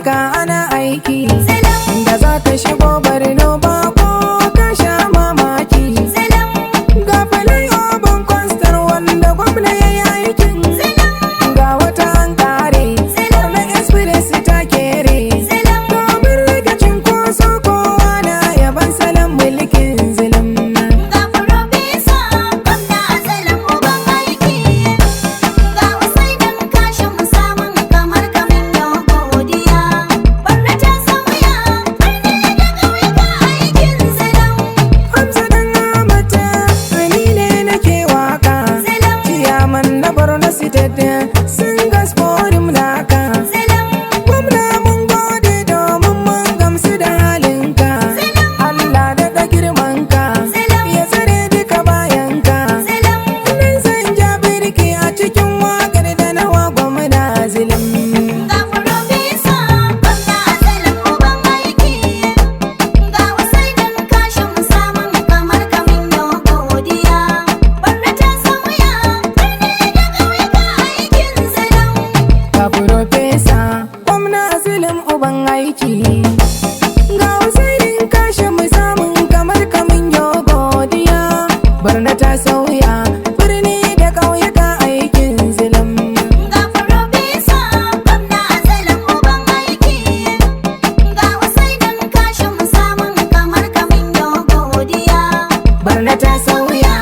ƙauyuka ana aiki da za ka shigo Borno ba ko ka sha mamaki. Ga falai oban kwastar wanda gwamna ya yi aikin, ga wata an kare Borno Express ta kere, domin rage cinkoso kowa na yaban salon mulkin zilim. Ga Farfesa gwamna Azalin uban aiki, ga Usaidan Kashim samun kamar kamin yau godiya. Borno ta sauya, birni da ƙauyuka aikin zilim. Hamza dan Amata, ni ne nake waka. Ciyaman na Borno State, sun gasforim naka. Gwamna mun gode domin mun gamsu da halinka. Allah daɗa girmanka, ya tsare duka bayanka. Nan zan ja birki a cikin waƙar da nawa gwamna zilim. Ga Farfesa gwamna Azalin uban aiki, ga Usaidan Kashim samun kamar kamin yau godiya. Borno ta sauya, birni da ƙauyuka aikin zilim. Ga Farfesa, gwamna zilim uban aiki. Ga Usainin kashe mu samun kamar kamin yo godiya. Borno ta sauya, birni da ƙauyuka aikin zilim. Ga Farfesa gwamna Azalin uban aiki, ga Usaidan Kashim samun kamar kamin yau godiya. Borno ta sauya,